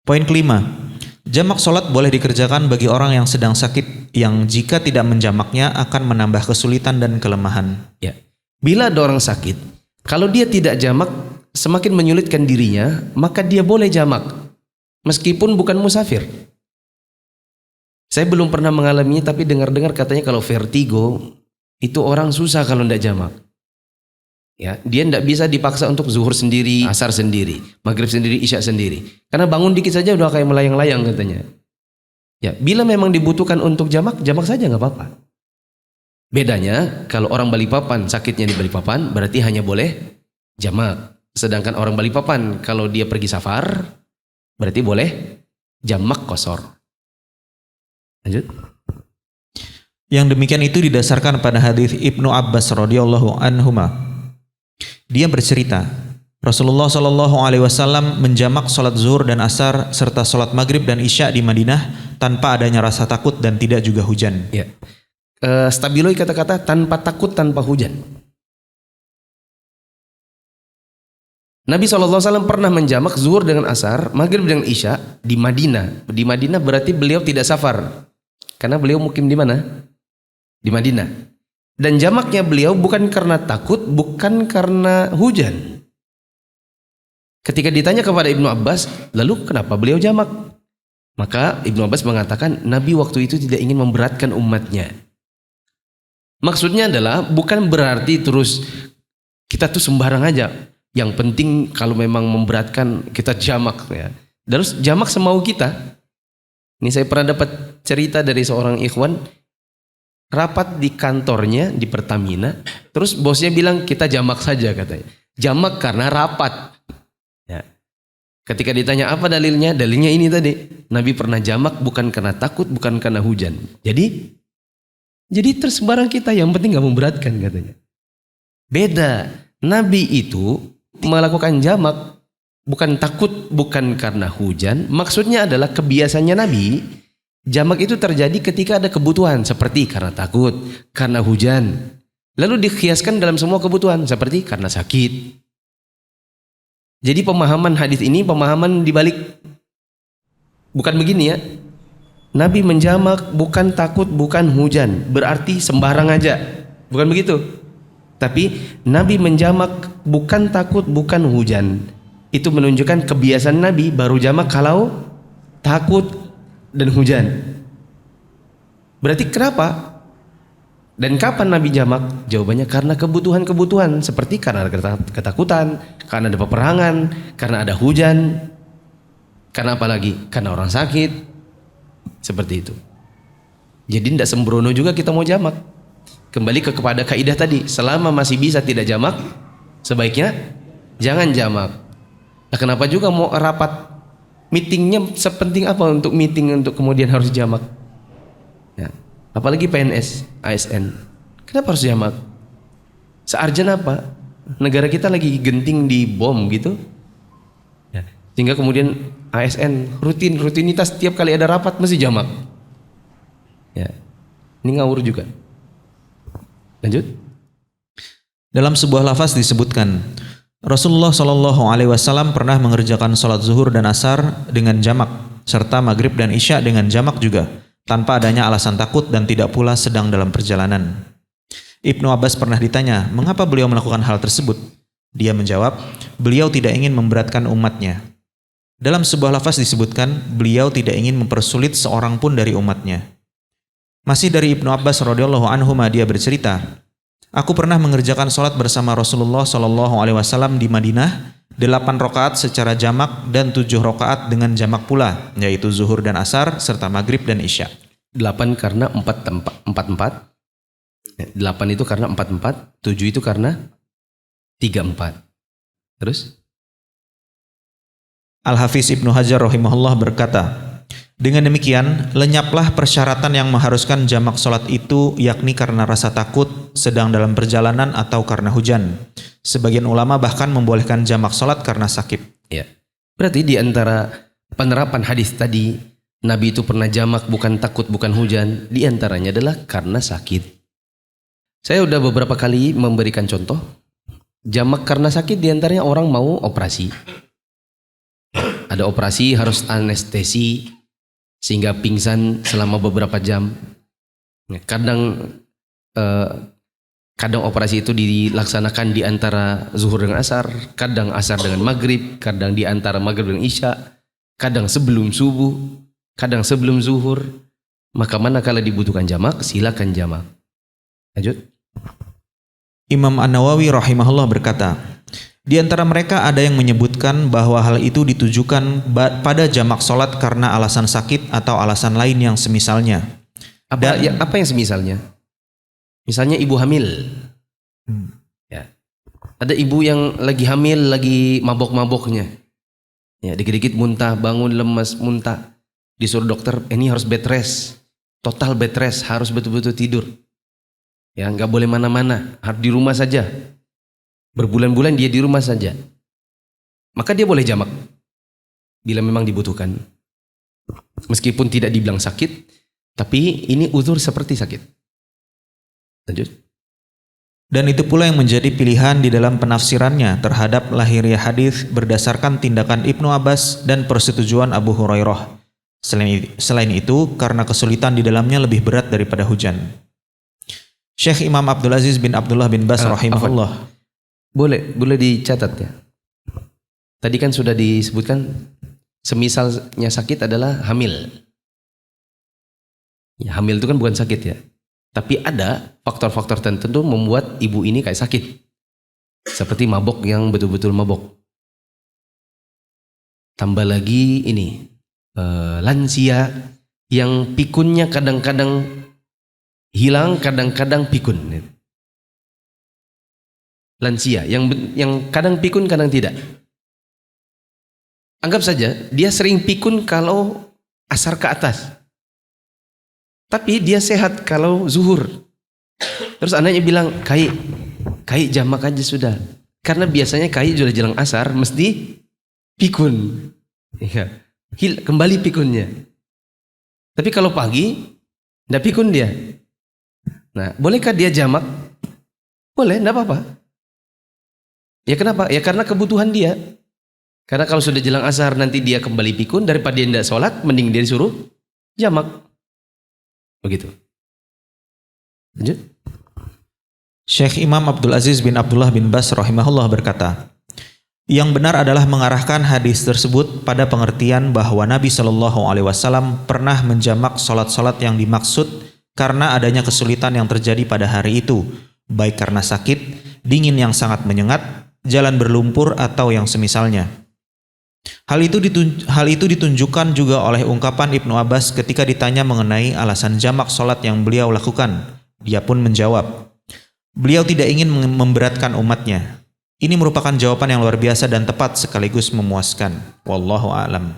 Poin kelima, jamak sholat boleh dikerjakan bagi orang yang sedang sakit yang jika tidak menjamaknya akan menambah kesulitan dan kelemahan. Ya. Bila ada orang sakit, kalau dia tidak jamak semakin menyulitkan dirinya, maka dia boleh jamak meskipun bukan musafir. Saya belum pernah mengalaminya tapi dengar-dengar katanya kalau vertigo itu orang susah kalau tidak jamak. Ya, dia tidak bisa dipaksa untuk zuhur sendiri, asar sendiri, maghrib sendiri, isya sendiri. Karena bangun dikit saja udah kayak melayang-layang katanya. Ya, bila memang dibutuhkan untuk jamak, jamak saja nggak apa-apa. Bedanya kalau orang Balikpapan sakitnya di Balikpapan berarti hanya boleh jamak. Sedangkan orang Balikpapan kalau dia pergi safar berarti boleh jamak qashar. Lanjut. Yang demikian itu didasarkan pada hadis Ibnu Abbas radhiyallahu anhuma. Dia bercerita, Rasulullah Shallallahu alaihi wasallam menjamak salat zuhur dan asar serta salat maghrib dan isya di Madinah tanpa adanya rasa takut dan tidak juga hujan. Ya. Stabiloi kata-kata tanpa takut, tanpa hujan. Nabi SAW pernah menjamak zuhur dengan asar, maghrib dengan isya di Madinah. Di Madinah berarti beliau tidak safar, karena beliau mukim di mana? Di Madinah. Dan jamaknya beliau bukan karena takut, bukan karena hujan. Ketika ditanya kepada Ibnu Abbas, lalu kenapa beliau jamak? Maka Ibnu Abbas mengatakan, Nabi waktu itu tidak ingin memberatkan umatnya. Maksudnya adalah bukan berarti terus kita tuh sembarang aja. Yang penting kalau memang memberatkan kita jamak ya. Terus jamak semau kita. Ini saya pernah dapat cerita dari seorang ikhwan, rapat di kantornya di Pertamina, terus bosnya bilang kita jamak saja katanya. Jamak karena rapat. Ya. Ketika ditanya apa dalilnya? Dalilnya ini tadi. Nabi pernah jamak bukan karena takut, bukan karena hujan. Jadi tersembarang kita, yang penting gak memberatkan katanya. Beda, Nabi itu melakukan jamak bukan takut, bukan karena hujan. Maksudnya adalah kebiasaannya Nabi, jamak itu terjadi ketika ada kebutuhan, seperti karena takut, karena hujan. Lalu dikiaskan dalam semua kebutuhan, seperti karena sakit. Jadi pemahaman hadis ini, pemahaman dibalik, bukan begini ya. Nabi menjamak bukan takut, bukan hujan, berarti sembarang aja, bukan begitu. Tapi Nabi menjamak bukan takut, bukan hujan, itu menunjukkan kebiasaan Nabi baru jamak kalau takut dan hujan. Berarti kenapa? Dan kapan Nabi jamak? Jawabannya karena kebutuhan-kebutuhan, seperti karena ada ketakutan, karena ada peperangan, karena ada hujan, karena apa lagi? Karena orang sakit. Seperti itu. Jadi tidak sembrono juga kita mau jamak. Kembali kepada kaidah tadi, selama masih bisa tidak jamak, sebaiknya jangan jamak. Nah, kenapa juga mau rapat? Meetingnya sepenting apa untuk meeting untuk kemudian harus jamak? Ya. Apalagi PNS, ASN. Kenapa harus jamak? Searjen apa? Negara kita lagi genting di bom gitu. Ya. Sehingga kemudian ASN rutinitas tiap kali ada rapat mesti jamak. Ya. Ini ngawur juga. Lanjut. Dalam sebuah lafaz disebutkan, Rasulullah Shallallahu Alaihi Wasallam pernah mengerjakan sholat zuhur dan asar dengan jamak, serta maghrib dan isya dengan jamak juga, tanpa adanya alasan takut dan tidak pula sedang dalam perjalanan. Ibnu Abbas pernah ditanya, mengapa beliau melakukan hal tersebut? Dia menjawab, beliau tidak ingin memberatkan umatnya. Dalam sebuah lafaz disebutkan, beliau tidak ingin mempersulit seorang pun dari umatnya. Masih dari Ibnu Abbas radhiyallahu anhu, dia bercerita, aku pernah mengerjakan sholat bersama Rasulullah Shallallahu Alaihi Wasallam di Madinah, 8 rakaat secara jamak dan 7 rakaat dengan jamak pula, yaitu zuhur dan asar serta maghrib dan isya. 8 karena 4-4. 8 itu karena 4-4, 7 itu karena 3-4. Terus? Al-Hafiz Ibnu Hajar rahimahullah berkata, dengan demikian, lenyaplah persyaratan yang mengharuskan jamak sholat itu, yakni karena rasa takut, sedang dalam perjalanan, atau karena hujan. Sebagian ulama bahkan membolehkan jamak sholat karena sakit. Ya. Berarti di antara penerapan hadis tadi, Nabi itu pernah jamak bukan takut, bukan hujan, di antaranya adalah karena sakit. Saya udah beberapa kali memberikan contoh, jamak karena sakit di antaranya orang mau operasi. Ada operasi harus anestesi sehingga pingsan selama beberapa jam. Kadang operasi itu dilaksanakan di antara zuhur dengan asar, kadang asar dengan maghrib, kadang di antara maghrib dengan isya, kadang sebelum subuh, kadang sebelum zuhur. Maka manakala dibutuhkan jamak, silakan jamak. Lanjut. Imam An-Nawawi rahimahullah berkata, di antara mereka ada yang menyebutkan bahwa hal itu ditujukan pada jamak sholat karena alasan sakit atau alasan lain yang semisalnya. Apa yang semisalnya? Misalnya ibu hamil. Ya. Ada ibu yang lagi hamil, lagi mabok-maboknya. Ya, dikit-dikit muntah, bangun lemas, muntah. Disuruh dokter, ini harus bed rest. Total bed rest, harus betul-betul tidur. Ya, nggak boleh mana-mana, harus di rumah saja. Berbulan-bulan dia di rumah saja. Maka dia boleh jamak bila memang dibutuhkan. Meskipun tidak dibilang sakit, tapi ini uzur seperti sakit. Lanjut. Dan itu pula yang menjadi pilihan di dalam penafsirannya terhadap lahiriah hadis berdasarkan tindakan Ibnu Abbas dan persetujuan Abu Hurairah. Selain itu, karena kesulitan di dalamnya lebih berat daripada hujan. Syekh Imam Abdul Aziz bin Abdullah bin Bas rahimahullah. Boleh dicatat ya. Tadi kan sudah disebutkan semisalnya sakit adalah hamil. Ya, hamil itu kan bukan sakit ya. Tapi ada faktor-faktor tertentu membuat ibu ini kayak sakit. Seperti mabok yang betul-betul mabok. Tambah lagi ini, lansia yang pikunnya kadang-kadang hilang, kadang-kadang pikun. Lansia yang kadang pikun, kadang tidak. Anggap saja dia sering pikun kalau asar ke atas. Tapi dia sehat kalau zuhur. Terus anaknya bilang, kai jamak aja sudah. Karena biasanya kai sudah jelang asar mesti pikun. Ya. Kembali pikunnya. Tapi kalau pagi tidak pikun dia. Nah, bolehkah dia jamak? Boleh, tidak apa-apa. Ya kenapa? Ya karena kebutuhan dia. Karena kalau sudah jelang asar nanti dia kembali pikun, daripada dia tidak sholat, mending dia disuruh jamak. Begitu. Lanjut. Syekh Imam Abdul Aziz bin Abdullah bin Bas rahimahullah berkata, yang benar adalah mengarahkan hadis tersebut pada pengertian bahwa Nabi Shallallahu Alaihi Wasallam pernah menjamak sholat-sholat yang dimaksud karena adanya kesulitan yang terjadi pada hari itu, baik karena sakit, dingin yang sangat menyengat, jalan berlumpur atau yang semisalnya. Hal itu ditunjukkan juga oleh ungkapan Ibnu Abbas ketika ditanya mengenai alasan jamak sholat yang beliau lakukan. Dia pun menjawab, beliau tidak ingin memberatkan umatnya. Ini merupakan jawaban yang luar biasa dan tepat sekaligus memuaskan. Wallahu a'lam.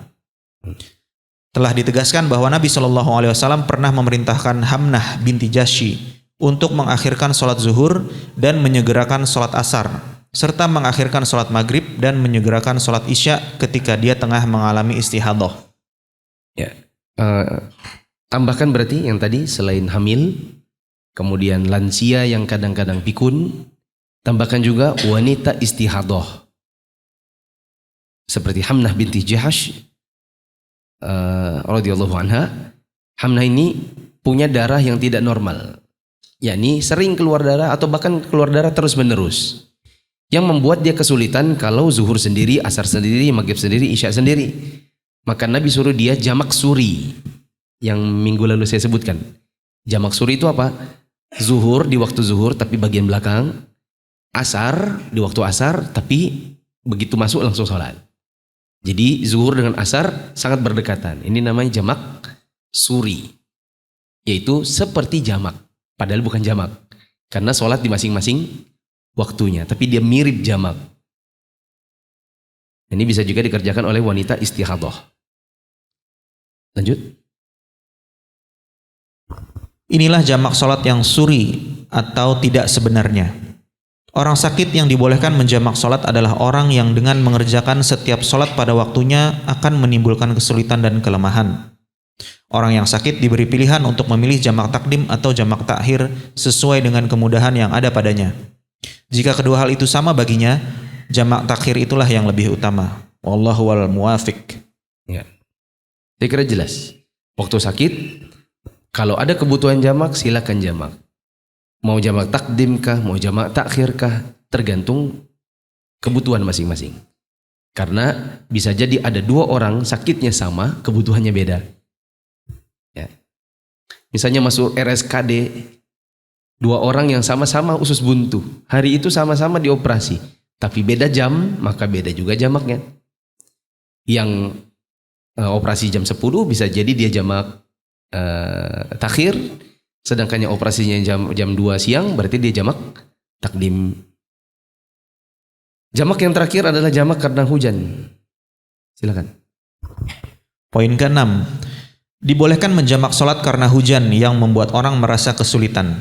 Telah ditegaskan bahwa Nabi Shallallahu Alaihi Wasallam pernah memerintahkan Hamnah binti Jahsy untuk mengakhirkan sholat zuhur dan menyegerakan sholat asar, serta mengakhirkan sholat maghrib dan menyegerakan sholat isya ketika dia tengah mengalami istihadah. Ya, tambahkan berarti yang tadi selain hamil, kemudian lansia yang kadang-kadang pikun, tambahkan juga wanita istihadah. Seperti Hamnah binti Jahsy radhiyallahu anha. Hamnah ini punya darah yang tidak normal, yakni sering keluar darah atau bahkan keluar darah terus-menerus. Yang membuat dia kesulitan kalau zuhur sendiri, asar sendiri, maghrib sendiri, isya sendiri. Maka Nabi suruh dia jamak suri. Yang minggu lalu saya sebutkan. Jamak suri itu apa? Zuhur di waktu zuhur tapi bagian belakang. Asar di waktu asar tapi begitu masuk langsung sholat. Jadi zuhur dengan asar sangat berdekatan. Ini namanya jamak suri. Yaitu seperti jamak. Padahal bukan jamak. Karena sholat di masing-masing waktunya, tapi dia mirip jamak. Ini bisa juga dikerjakan oleh wanita istihadah. Lanjut. Inilah jamak sholat yang suri atau tidak sebenarnya. Orang sakit yang dibolehkan menjamak sholat adalah orang yang dengan mengerjakan setiap sholat pada waktunya akan menimbulkan kesulitan dan kelemahan. Orang yang sakit diberi pilihan untuk memilih jamak takdim atau jamak takhir sesuai dengan kemudahan yang ada padanya. Jika kedua hal itu sama baginya, jamak takhir itulah yang lebih utama. Wallahu wal muwafiq. Ya. Saya kira jelas. Waktu sakit, kalau ada kebutuhan jamak, silakan jamak. Mau jamak takdim kah, mau jamak takhir kah, tergantung kebutuhan masing-masing. Karena bisa jadi ada dua orang sakitnya sama, kebutuhannya beda. Ya. Misalnya masuk RSKD, dua orang yang sama-sama usus buntu, hari itu sama-sama dioperasi, tapi beda jam, maka beda juga jamaknya. Yang operasi jam 10 bisa jadi dia jamak takhir, sedangkan yang operasinya jam 2 siang berarti dia jamak takdim. Jamak yang terakhir adalah jamak karena hujan. Silakan. Poin ke-6. Dibolehkan menjamak sholat karena hujan yang membuat orang merasa kesulitan.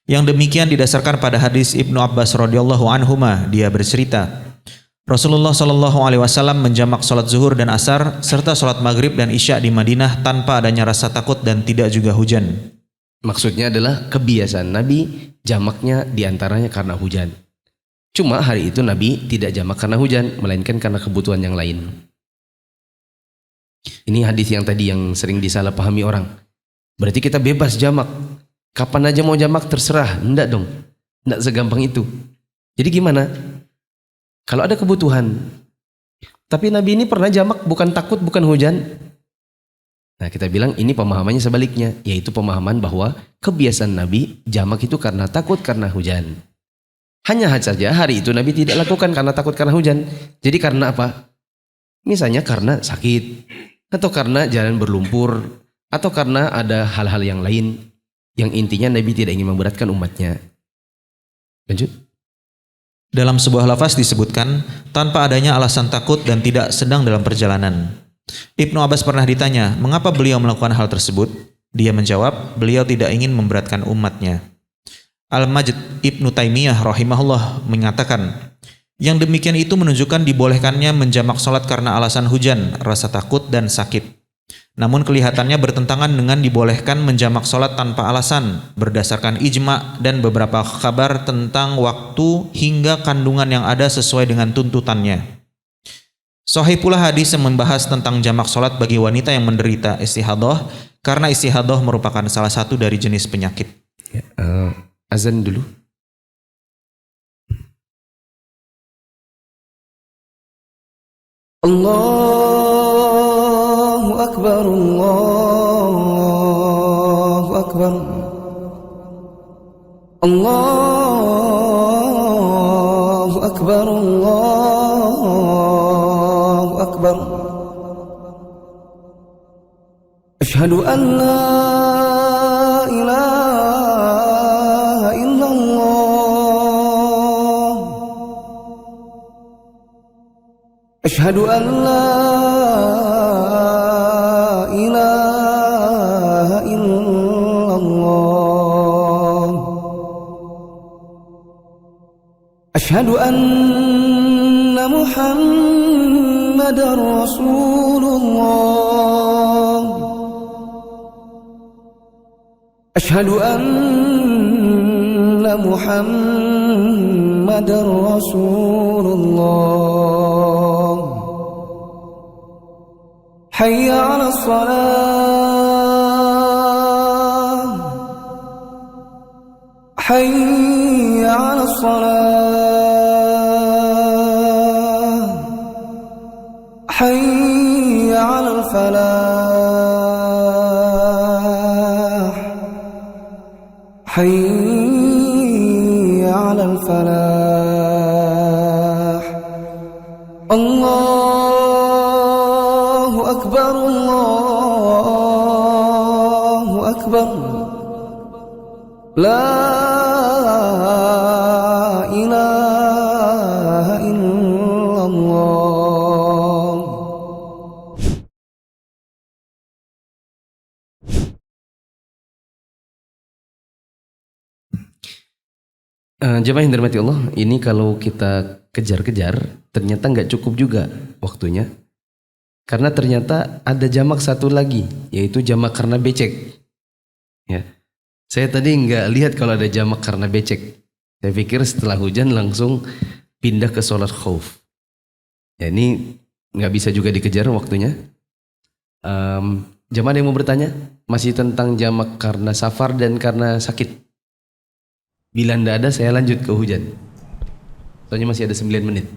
Yang demikian didasarkan pada hadis Ibnu Abbas radhiyallahu anhuma. Dia bercerita, Rasulullah Shallallahu Alaihi Wasallam menjamak sholat zuhur dan asar serta sholat maghrib dan isya di Madinah tanpa adanya rasa takut dan tidak juga hujan. Maksudnya adalah kebiasaan Nabi jamaknya diantaranya karena hujan. Cuma hari itu Nabi tidak jamak karena hujan, melainkan karena kebutuhan yang lain. Ini hadis yang tadi yang sering disalahpahami orang. Berarti kita bebas jamak. Kapan aja mau jamak terserah. Enggak dong. Enggak segampang itu. Jadi gimana? Kalau ada kebutuhan. Tapi Nabi ini pernah jamak bukan takut, bukan hujan. Nah kita bilang ini pemahamannya sebaliknya. Yaitu pemahaman bahwa kebiasaan Nabi jamak itu karena takut, karena hujan. Hanya saja hari itu Nabi tidak lakukan karena takut, karena hujan. Jadi karena apa? Misalnya karena sakit. Atau karena jalan berlumpur. Atau karena ada hal-hal yang lain. Yang intinya Nabi tidak ingin memberatkan umatnya. Lanjut. Dalam sebuah lafaz disebutkan, tanpa adanya alasan takut dan tidak sedang dalam perjalanan. Ibnu Abbas pernah ditanya, mengapa beliau melakukan hal tersebut? Dia menjawab, beliau tidak ingin memberatkan umatnya. Al-Majd Ibnu Taimiyah rahimahullah mengatakan, yang demikian itu menunjukkan dibolehkannya menjamak sholat karena alasan hujan, rasa takut, dan sakit. Namun kelihatannya bertentangan dengan dibolehkan menjamak sholat tanpa alasan berdasarkan ijma dan beberapa kabar tentang waktu hingga kandungan yang ada sesuai dengan tuntutannya. Sahih pula hadis yang membahas tentang jamak sholat bagi wanita yang menderita istihadah karena istihadah merupakan salah satu dari jenis penyakit. Ya, azan dulu. Allahu Akbar, Allahu Akbar, Allahu Akbar, Allahu Akbar. Asyhadu an la ilaha illallah. Asyhadu an la ilaha illallah. Asyhadu anna Muhammadar Rasulullah. Asyhadu anna Muhammadar Rasulullah. Hayya 'alas salah. Hayya 'alas salah. Hayya 'alal falah. Hayya 'alal falah. Allahu Akbar, Allahu Akbar. La ilaha illallah. Jemaah yang dirahmati Allah, ini kalau kita kejar-kejar ternyata nggak cukup juga waktunya. Karena ternyata ada jamak satu lagi, yaitu jamak karena becek. Ya. Saya tadi nggak lihat kalau ada jamak karena becek. Saya pikir setelah hujan langsung pindah ke sholat khauf. Ya, ini nggak bisa juga dikejar waktunya. Jemaah yang mau bertanya masih tentang jamak karena safar dan karena sakit. Bila tidak ada, saya lanjut ke hujan. Soalnya masih ada 9 menit.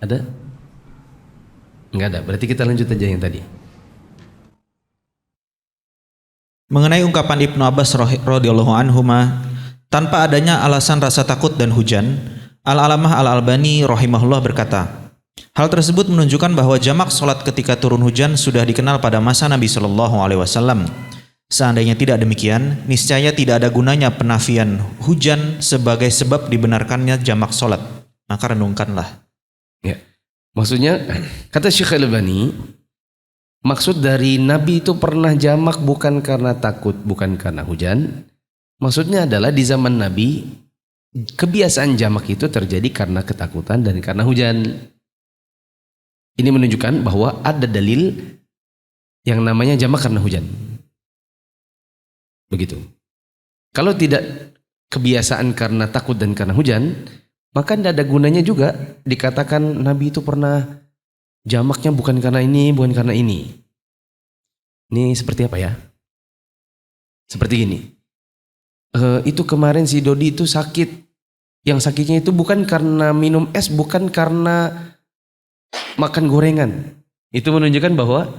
Ada? Enggak ada, berarti kita lanjut aja yang tadi. Mengenai ungkapan Ibnu Abbas radhiyallahu anhuma, tanpa adanya alasan rasa takut dan hujan, Al-Alamah Al-Albani rahimahullah berkata, hal tersebut menunjukkan bahwa jamak sholat ketika turun hujan sudah dikenal pada masa Nabi Shallallahu Alaihi Wasallam. Seandainya tidak demikian, niscaya tidak ada gunanya penafian hujan sebagai sebab dibenarkannya jamak sholat. Maka renungkanlah. Ya. Maksudnya, kata Syekh Al-Albani, maksud dari Nabi itu pernah jamak bukan karena takut, bukan karena hujan. Maksudnya adalah di zaman Nabi, kebiasaan jamak itu terjadi karena ketakutan dan karena hujan. Ini menunjukkan bahwa ada dalil yang namanya jamak karena hujan. Begitu. Kalau tidak kebiasaan karena takut dan karena hujan, maka tidak ada gunanya juga dikatakan Nabi itu pernah jamaknya bukan karena ini, bukan karena ini. Ini seperti apa ya? Seperti gini. Itu kemarin si Dodi itu sakit. Yang sakitnya itu bukan karena minum es, bukan karena makan gorengan. Itu menunjukkan bahwa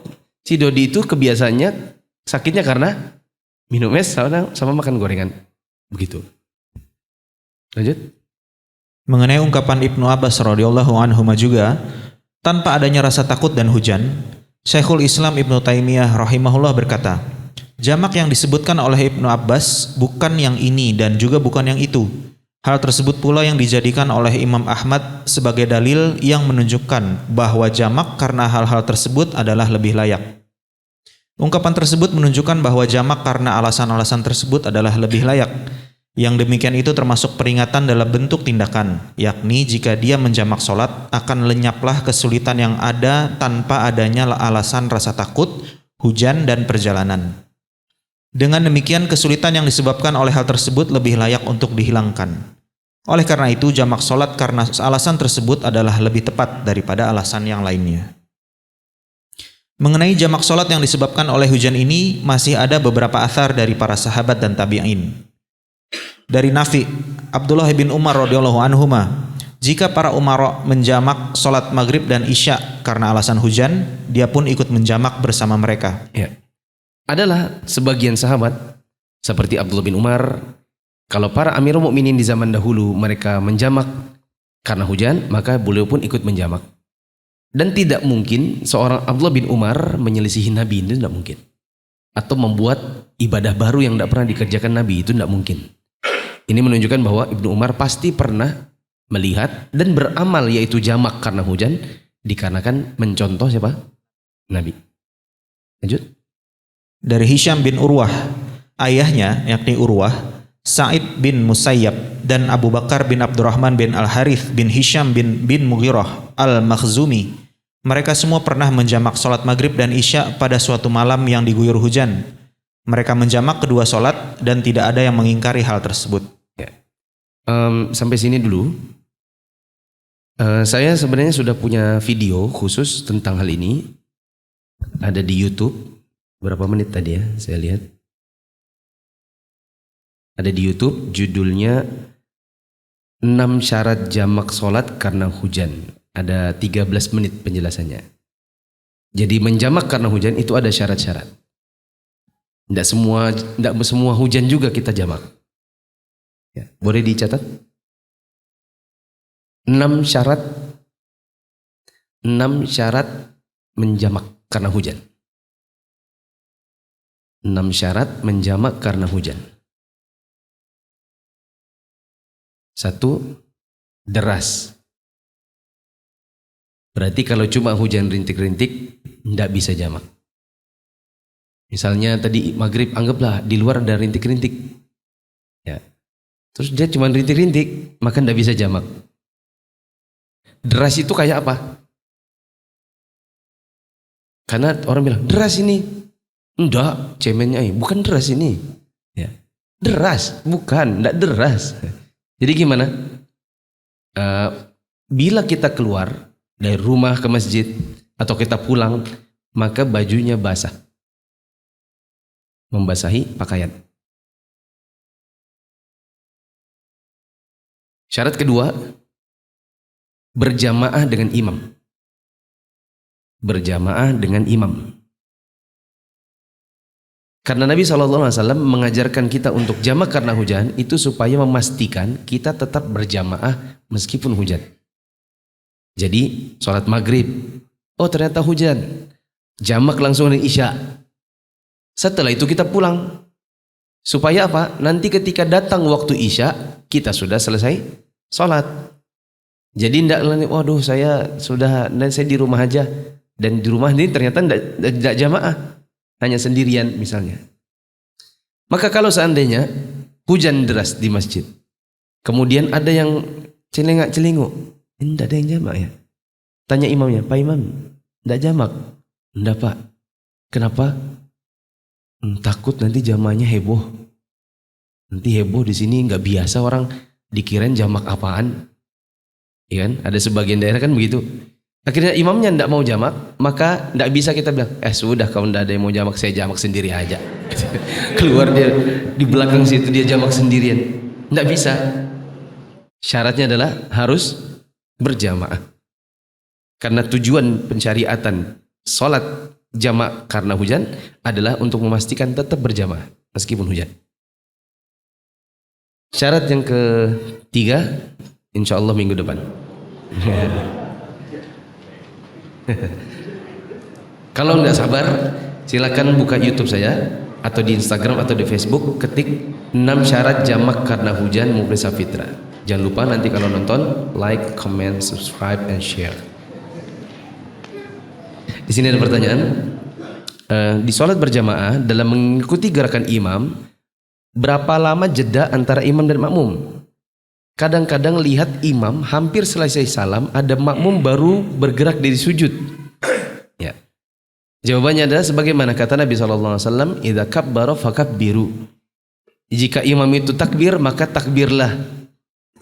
si Dodi itu kebiasaannya sakitnya karena minum es sama makan gorengan. Begitu. Lanjut. Mengenai ungkapan Ibnu Abbas radhiyallahu anhu juga, tanpa adanya rasa takut dan hujan, Syekhul Islam Ibnu Taimiyah rahimahullah berkata, jamak yang disebutkan oleh Ibnu Abbas bukan yang ini dan juga bukan yang itu. Hal tersebut pula yang dijadikan oleh Imam Ahmad sebagai dalil yang menunjukkan bahwa jamak karena hal-hal tersebut adalah lebih layak. Ungkapan tersebut menunjukkan bahwa jamak karena alasan-alasan tersebut adalah lebih layak. Yang demikian itu termasuk peringatan dalam bentuk tindakan, yakni jika dia menjamak sholat akan lenyaplah kesulitan yang ada tanpa adanya alasan rasa takut, hujan, dan perjalanan. Dengan demikian kesulitan yang disebabkan oleh hal tersebut lebih layak untuk dihilangkan. Oleh karena itu jamak sholat karena alasan tersebut adalah lebih tepat daripada alasan yang lainnya. Mengenai jamak sholat yang disebabkan oleh hujan ini masih ada beberapa athar dari para sahabat dan tabi'in. Dari Nafi, Abdullah bin Umar radhiyallahu anhuma, jika para umara menjamak sholat maghrib dan isya karena alasan hujan, dia pun ikut menjamak bersama mereka. Ya. Adalah sebagian sahabat seperti Abdullah bin Umar, kalau para Amirul Mukminin di zaman dahulu mereka menjamak karena hujan, maka beliau pun ikut menjamak. Dan tidak mungkin seorang Abdullah bin Umar menyelisihi Nabi, itu tidak mungkin. Atau membuat ibadah baru yang tidak pernah dikerjakan Nabi, itu tidak mungkin. Ini menunjukkan bahwa Ibnu Umar pasti pernah melihat dan beramal yaitu jamak karena hujan dikarenakan mencontoh siapa? Nabi. Lanjut. Dari Hisham bin Urwah, ayahnya yakni Urwah, Sa'id bin Musayyab dan Abu Bakar bin Abdurrahman bin Al-Harith bin Hisham bin Mughirah Al-Makhzumi, mereka semua pernah menjamak sholat maghrib dan isya pada suatu malam yang diguyur hujan. Mereka menjamak kedua sholat dan tidak ada yang mengingkari hal tersebut. Ya. Sampai sini dulu. Saya sebenarnya sudah punya video khusus tentang hal ini. Ada di YouTube. Berapa menit tadi ya? Saya lihat. Ada di YouTube. Judulnya 6 syarat jamak sholat karena hujan. Ada 13 menit penjelasannya. Jadi menjamak karena hujan itu ada syarat-syarat. Tidak semua hujan juga kita jamak. Ya, boleh dicatat? 6 syarat menjamak karena hujan. 6 syarat menjamak karena hujan. 1. Deras. Berarti kalau cuma hujan rintik-rintik tidak bisa jamak. Misalnya tadi maghrib, anggaplah di luar ada rintik-rintik, ya. Terus dia cuma rintik-rintik, maka tidak bisa jamak. Deras itu kayak apa? Karena orang bilang deras ini, enggak, cemennya bukan deras ini, ya. Deras, bukan, enggak deras. Jadi gimana? Bila kita keluar dari rumah ke masjid atau kita pulang, maka bajunya basah. Membasahi pakaian. Syarat kedua, berjamaah dengan imam. Berjamaah dengan imam. Karena Nabi SAW mengajarkan kita untuk jamak karena hujan itu supaya memastikan kita tetap berjamaah meskipun hujan. Jadi sholat maghrib, oh ternyata hujan, jamak langsung dengan isya. Setelah itu kita pulang. Supaya apa? Nanti ketika datang waktu isya, kita sudah selesai sholat. Jadi tidak, waduh saya di rumah aja. Dan di rumah ini ternyata tidak jamaah. Hanya sendirian misalnya. Maka kalau seandainya hujan deras di masjid, kemudian ada yang celengak-celinguk, tidak ada yang jamak ya. Tanya imamnya, Pak Imam, tidak jamak? Tidak Pak. Kenapa? Takut nanti jamaahnya heboh. Nanti heboh di sini nggak biasa orang dikirain jamak apaan. Iya kan? Ada sebagian daerah kan begitu. Akhirnya imamnya tidak mau jamak, maka tidak bisa kita bilang, sudah kalau tidak ada yang mau jamak, saya jamak sendiri aja. Keluar dia di belakang situ dia jamak sendirian. Tidak bisa. Syaratnya adalah harus berjamaah. Karena tujuan pensyariatan sholat jamak karena hujan adalah untuk memastikan tetap berjamaah meskipun hujan. Syarat yang ketiga, insya Allah minggu depan. Kalau tidak sabar, silakan buka YouTube saya atau di Instagram atau di Facebook, ketik 6 syarat jamak karena hujan Muflih Safitra. Jangan lupa nanti kalau nonton like, comment, subscribe, and share. Di sini ada pertanyaan. Di sholat berjamaah dalam mengikuti gerakan imam, berapa lama jeda antara imam dan makmum? Kadang-kadang lihat imam hampir selesai salam, ada makmum baru bergerak dari sujud. Ya. Jawabannya adalah sebagaimana kata Nabi SAW, idza kabbara fakabbiru. Jika imam itu takbir, maka takbirlah.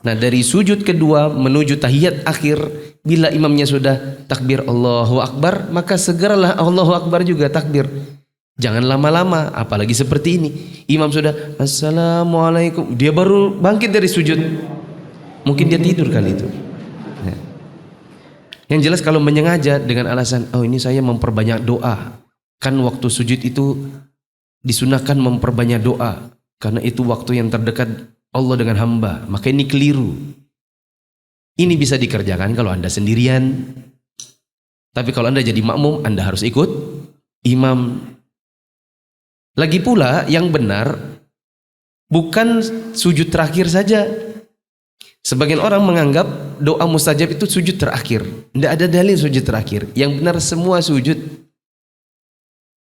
Nah, dari sujud kedua menuju tahiyat akhir, bila imamnya sudah takbir Allahu Akbar, maka segeralah Allahu Akbar juga takbir. Jangan lama-lama, apalagi seperti ini. Imam sudah Assalamualaikum, dia baru bangkit dari sujud. Mungkin dia tidur kali itu. Ya. Yang jelas kalau menyengaja dengan alasan, ini saya memperbanyak doa. Kan waktu sujud itu disunahkan memperbanyak doa. Karena itu waktu yang terdekat Allah dengan hamba, maka ini keliru. Ini bisa dikerjakan kalau Anda sendirian. Tapi kalau Anda jadi makmum, Anda harus ikut imam. Lagi pula yang benar bukan sujud terakhir saja. Sebagian orang menganggap doa mustajab itu sujud terakhir. Tidak ada dalil sujud terakhir. Yang benar semua sujud.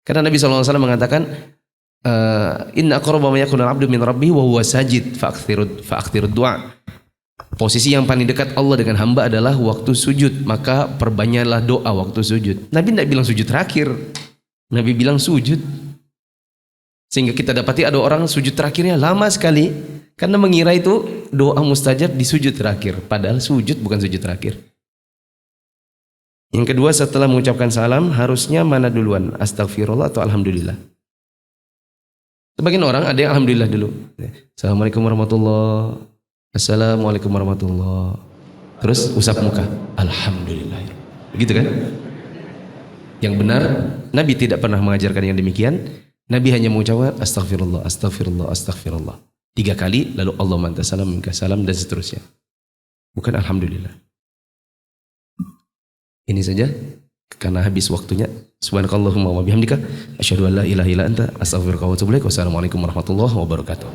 Karena Nabi SAW mengatakan, inna aqraba ma yakunu al-'abdu min rabbih wa huwa sajid fa'akthirud du'a. Posisi yang paling dekat Allah dengan hamba adalah waktu sujud, maka perbanyaklah doa waktu sujud. Nabi tidak bilang sujud terakhir, Nabi bilang sujud. Sehingga kita dapati ada orang sujud terakhirnya lama sekali karena mengira itu doa mustajab di sujud terakhir, padahal sujud bukan sujud terakhir. Yang kedua, setelah mengucapkan salam harusnya mana duluan, astagfirullah atau alhamdulillah? Sebagian orang ada yang alhamdulillah dulu. Assalamualaikum warahmatullahi wabarakatuh. Assalamualaikum warahmatullahi wabarakatuh. Terus usap muka. Alhamdulillah. Begitu kan? Yang benar, Nabi tidak pernah mengajarkan yang demikian. Nabi hanya mengucapkan astagfirullah, astagfirullah, astagfirullah 3 kali, lalu Allahumma anta salam minka salam, dan seterusnya. Bukan alhamdulillah. Ini saja karena habis waktunya. Subhanakallahumma wa bihamdika asyhadu an la ilaha illa anta astaghfiruka wa atubu ilaik. Wassalamualaikum warahmatullahi wabarakatuh.